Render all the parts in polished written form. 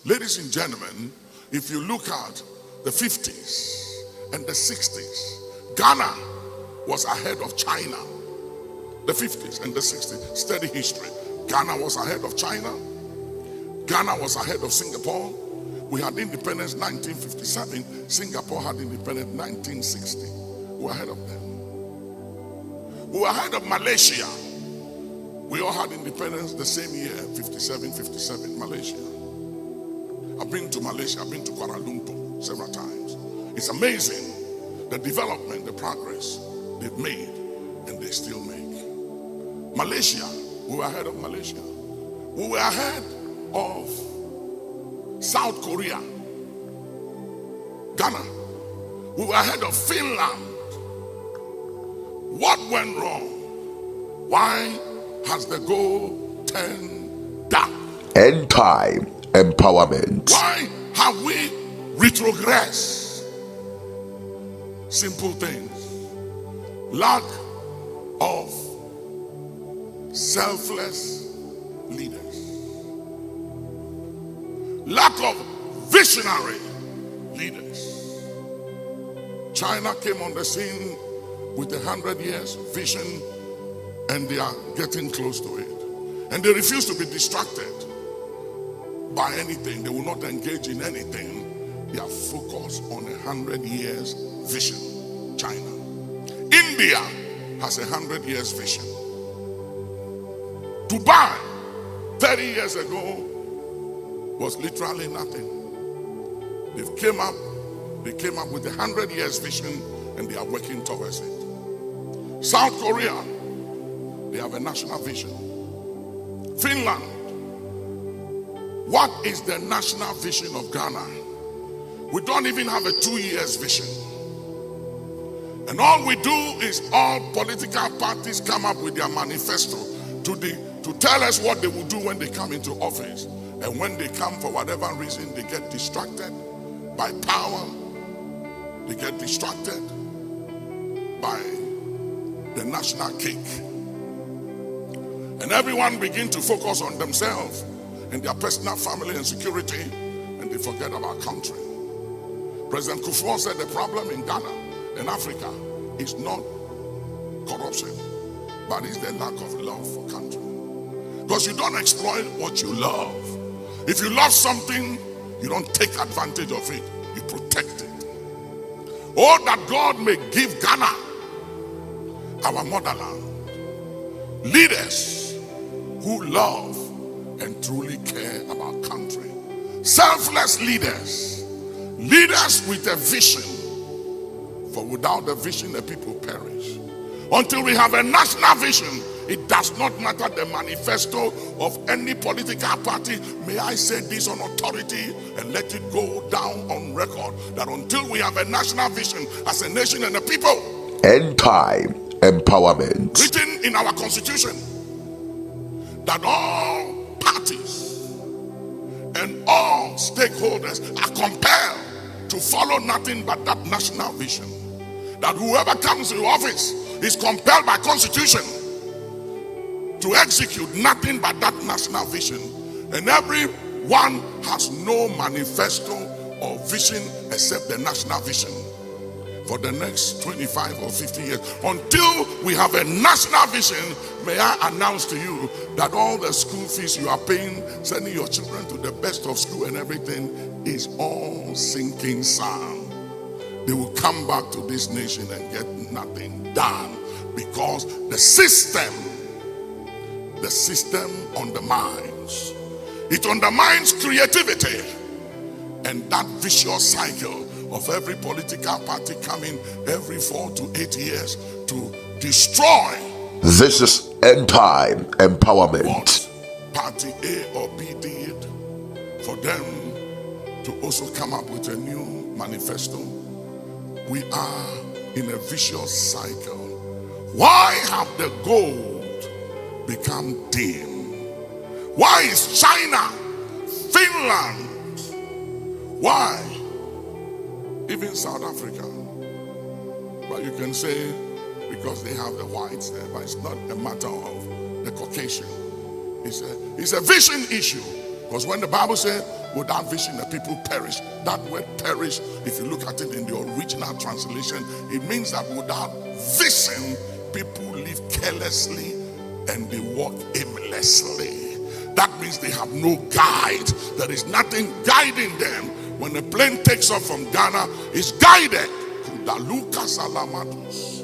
Ladies and gentlemen, if you look at the 50s and the 60s, Ghana was ahead of China. The 50s and the 60s, study history. Ghana was ahead of China. Ghana was ahead of Singapore. We had independence 1957. Singapore had independence 1960. We were ahead of them. We were ahead of Malaysia. We all had independence the same year, 57, Malaysia. I've been to Malaysia, I've been to Kuala Lumpur several times. It's amazing the development, the progress they've made, and they still make. Malaysia, we were ahead of Malaysia. We were ahead of South Korea. Ghana, we were ahead of Finland. What went wrong? Why has the goal turned dark? End Time Empowerment. Why have we retrogressed? Simple things. Lack of selfless leaders. Lack of visionary leaders. China came on the scene with 100 years vision, and they are getting close to it. And they refuse to be distracted by anything. They will not engage in anything. They are focused on 100 years vision. China. India has 100 years vision. Dubai 30 years ago was literally nothing. They came up with 100 years vision, and they are working towards it. South Korea, they have a national vision. Finland, what is the national vision of Ghana? We don't even have a 2 years vision. And all we do is all political parties come up with their manifesto to tell us what they will do when they come into office. And when they come, for whatever reason, they get distracted by power. They get distracted by the national cake. And everyone begin to focus on themselves and their personal family and security, and they forget about country. President Kufuor said the problem in Ghana and Africa is not corruption, but it's the lack of love for country. Because you don't exploit what you love. If you love something, you don't take advantage of it, you protect it. Oh, that God may give Ghana, our motherland, leaders who love and truly care about country. Selfless leaders, leaders with a vision. For without the vision, the people perish. Until we have a national vision, it does not matter the manifesto of any political party. May I say this on authority and let it go down on record, that until we have a national vision as a nation and a people, End Time Empowerment, written in our constitution, that all parties and all stakeholders are compelled to follow nothing but that national vision. That whoever comes to office is compelled by constitution to execute nothing but that national vision. And everyone has no manifesto or vision except the national vision for the next 25 or 50 years. Until we have a national vision, may I announce to you that all the school fees you are paying, sending your children to the best of school and everything, is all sinking sand. They will come back to this nation and get nothing done, because the system undermines. It undermines creativity, and that vicious cycle of every political party coming every 4 to 8 years to destroy. This is End Time Empowerment. What party A or B did, for them to also come up with a new manifesto. We are in a vicious cycle. Why have the gold become dim? Why is China, Finland, why even South Africa? But you can say because they have the whites there, but it's not a matter of the Caucasian. It's a vision issue. Because when the Bible says without vision the people perish. That word perish, if you look at it in the original translation, it means that without vision people live carelessly and they walk aimlessly. That means they have no guide. There is nothing guiding them. When a plane takes off from Ghana, it's guided. Kudaluka salamatus.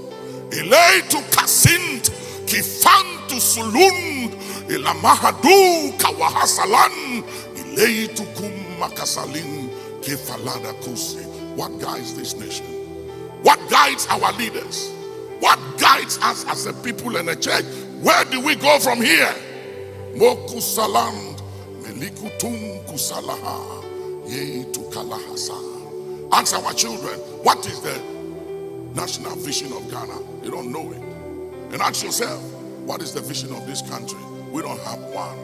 Eleitu kasint kifantu sulund ilamahadu kawahasalan ileitu kumakasalin kefalada kusi. What guides this nation? What guides our leaders? What guides us as a people and a church? Where do we go from here? Mokusaland melikutum kusalaha ye to kalahasa. Ask our children, what is the national vision of Ghana? You don't know it. And ask yourself, what is the vision of this country? We don't have one.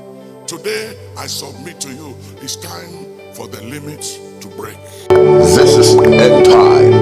Today, I submit to you, it's time for the limits to break. This is End Time